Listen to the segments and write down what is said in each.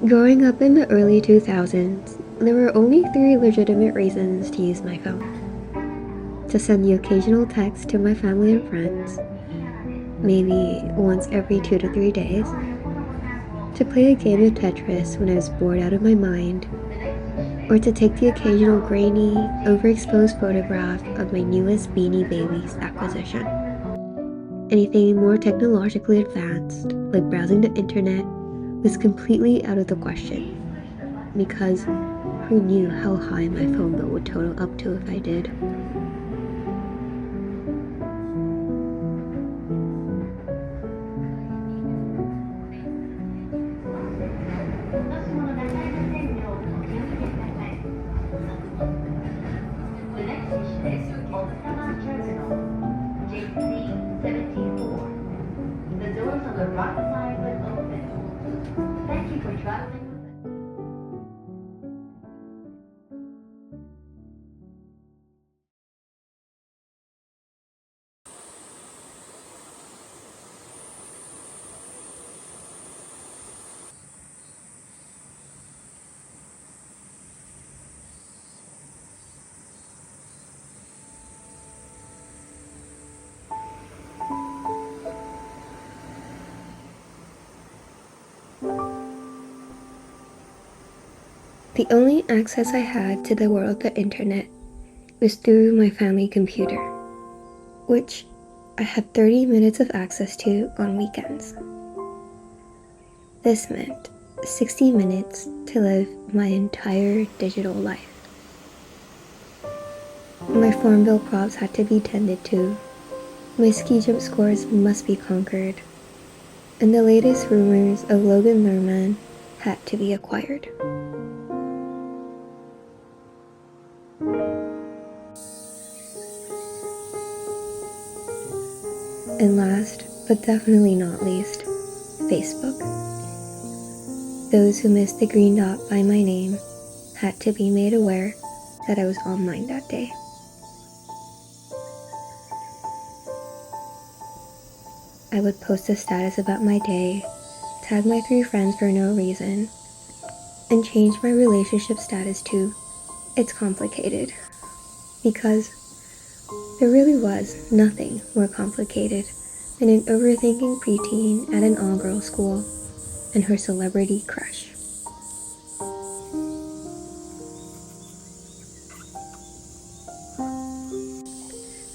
Growing up in the early 2000s, there were only three legitimate reasons to use my phone. To send the occasional text to my family and friends, maybe once every 2 to 3 days. To play a game of Tetris when I was bored out of my mind, or to take the occasional grainy, overexposed photograph of my newest Beanie Babies acquisition. Anything more technologically advanced, like browsing the internet, was completely out of the question, because who knew how high my phone bill would total up to if I did? The next station is Okutama Terminal, JC74. The doors on the right side will open. Thank you for traveling with us. The only access I had to the world of the internet was through my family computer, which I had 30 minutes of access to on weekends. This meant 60 minutes to live my entire digital life. My farm bill props had to be tended to, my ski jump scores must be conquered, and the latest rumors of Logan Lerman had to be acquired. And last, but definitely not least, Facebook. Those who missed the green dot by my name had to be made aware that I was online that day. I would post a status about my day, tag my 3 friends for no reason, and change my relationship status to "it's complicated," because there really was nothing more complicated than an overthinking preteen at an all-girls school and her celebrity crush.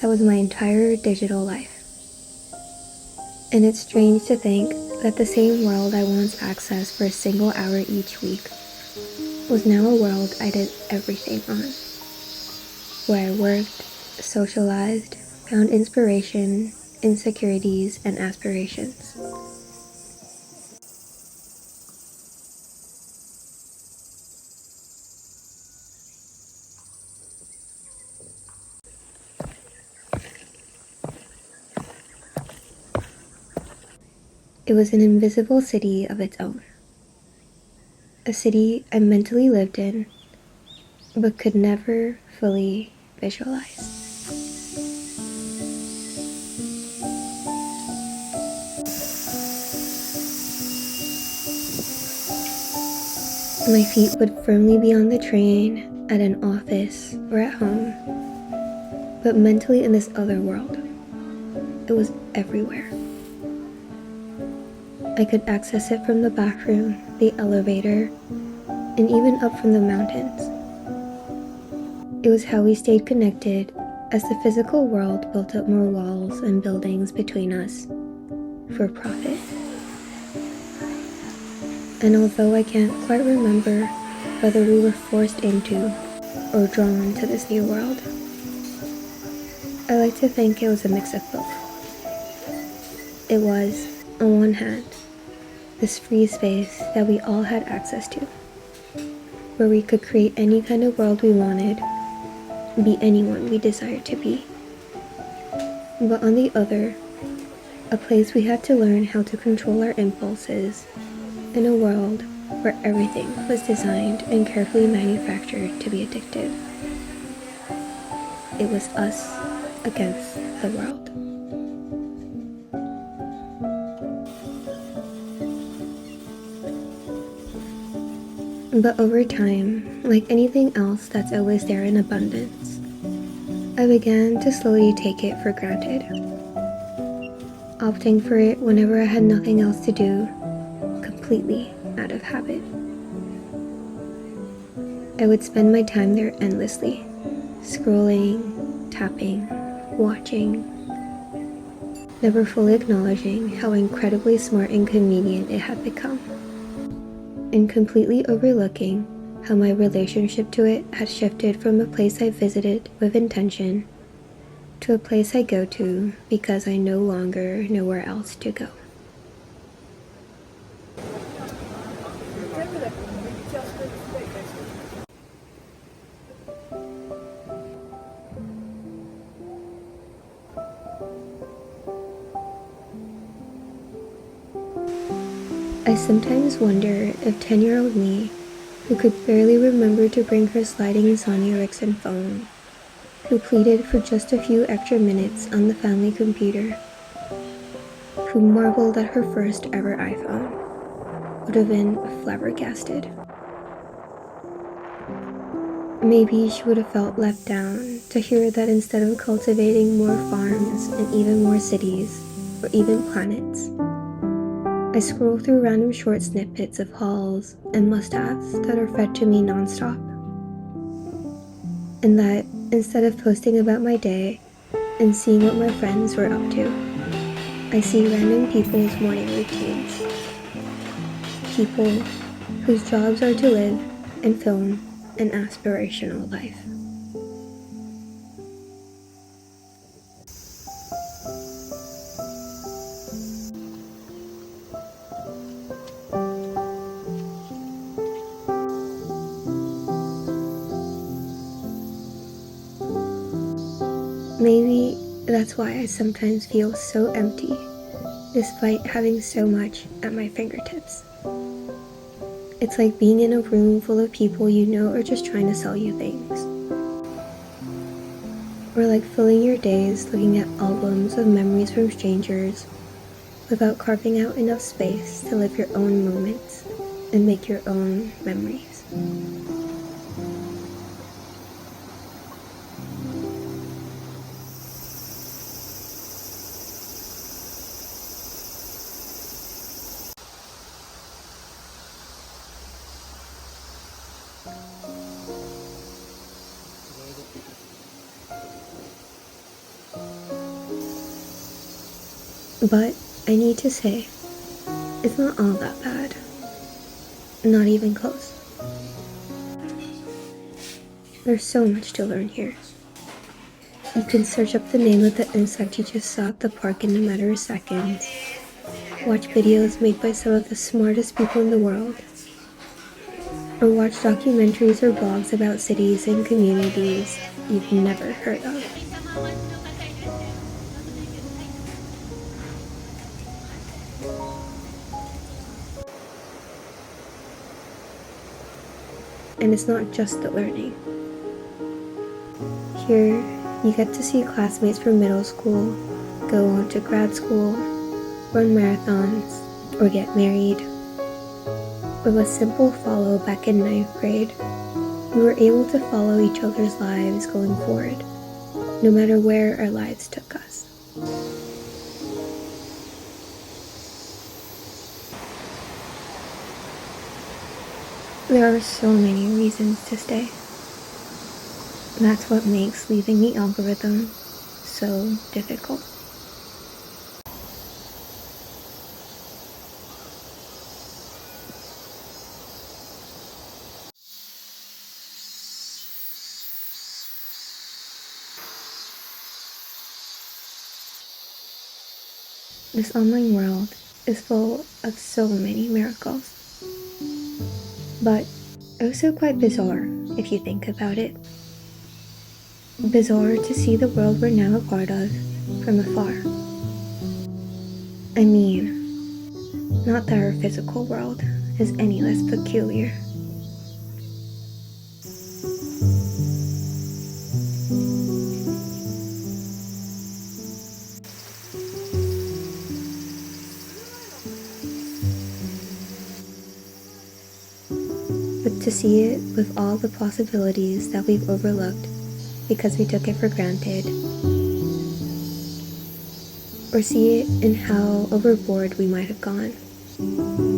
That was my entire digital life. And it's strange to think that the same world I once accessed for a single hour each week was now a world I did everything on, where I worked, socialized, found inspiration, insecurities, and aspirations. It was an invisible city of its own. A city I mentally lived in, but could never fully visualize. My feet would firmly be on the train, at an office, or at home, but mentally in this other world. It was everywhere. I could access it from the bathroom, the elevator, and even up from the mountains. It was how we stayed connected as the physical world built up more walls and buildings between us for profit. And although I can't quite remember whether we were forced into or drawn to this new world, I like to think it was a mix of both. It was, on one hand, this free space that we all had access to, where we could create any kind of world we wanted, be anyone we desired to be. But on the other, a place we had to learn how to control our impulses in a world where everything was designed and carefully manufactured to be addictive. It was us against the world. But over time, like anything else that's always there in abundance, I began to slowly take it for granted, opting for it whenever I had nothing else to do, completely out of habit. I would spend my time there endlessly, scrolling, tapping, watching, never fully acknowledging how incredibly smart and convenient it had become, and completely overlooking how my relationship to it had shifted from a place I visited with intention to a place I go to because I no longer know where else to go. I sometimes wonder if 10-year-old me, who could barely remember to bring her sliding Sony Ericsson phone, who pleaded for just a few extra minutes on the family computer, who marveled at her first ever iPhone, would have been flabbergasted. Maybe she would have felt let down to hear that instead of cultivating more farms and even more cities, or even planets, I scroll through random short snippets of hauls and must-haves that are fed to me nonstop. And that instead of posting about my day and seeing what my friends were up to, I see random people's morning routines. People whose jobs are to live and film an aspirational life. Maybe that's why I sometimes feel so empty, despite having so much at my fingertips. It's like being in a room full of people you know are just trying to sell you things. Or like filling your days looking at albums of memories from strangers without carving out enough space to live your own moments and make your own memories. But I need to say, it's not all that bad. Not even close. There's so much to learn here. You can search up the name of the insect you just saw at the park in a matter of seconds. Watch videos made by some of the smartest people in the world. Or watch documentaries or blogs about cities and communities you've never heard of. And it's not just the learning. Here, you get to see classmates from middle school go on to grad school, run marathons, or get married. With a simple follow back in 9th grade, we were able to follow each other's lives going forward, no matter where our lives took us. There are so many reasons to stay. That's what makes leaving the algorithm so difficult. This online world is full of so many miracles, but also quite bizarre if you think about it. Bizarre to see the world we're now a part of from afar. I mean, not that our physical world is any less peculiar. but to see it with all the possibilities that we've overlooked because we took it for granted, or see it in how overboard we might have gone,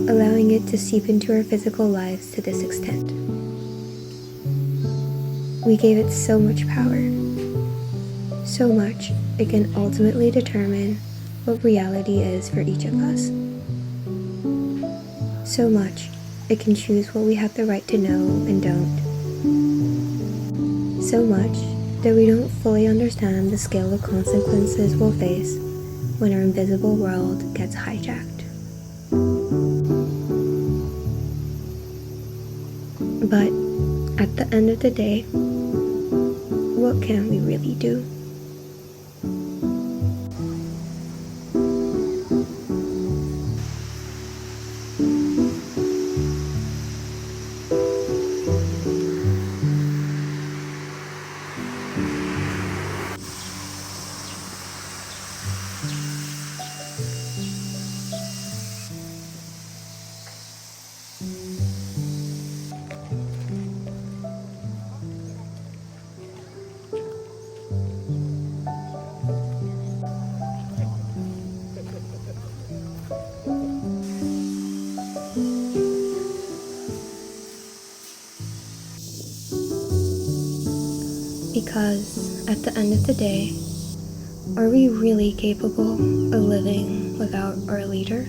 allowing it to seep into our physical lives to this extent. We gave it so much power, so much it can ultimately determine what reality is for each of us. So much it can choose what we have the right to know and don't. So much that we don't fully understand the scale of consequences we'll face when our invisible world gets hijacked. But at the end of the day, what can we really do? Because at the end of the day, are we really capable of living without our leader?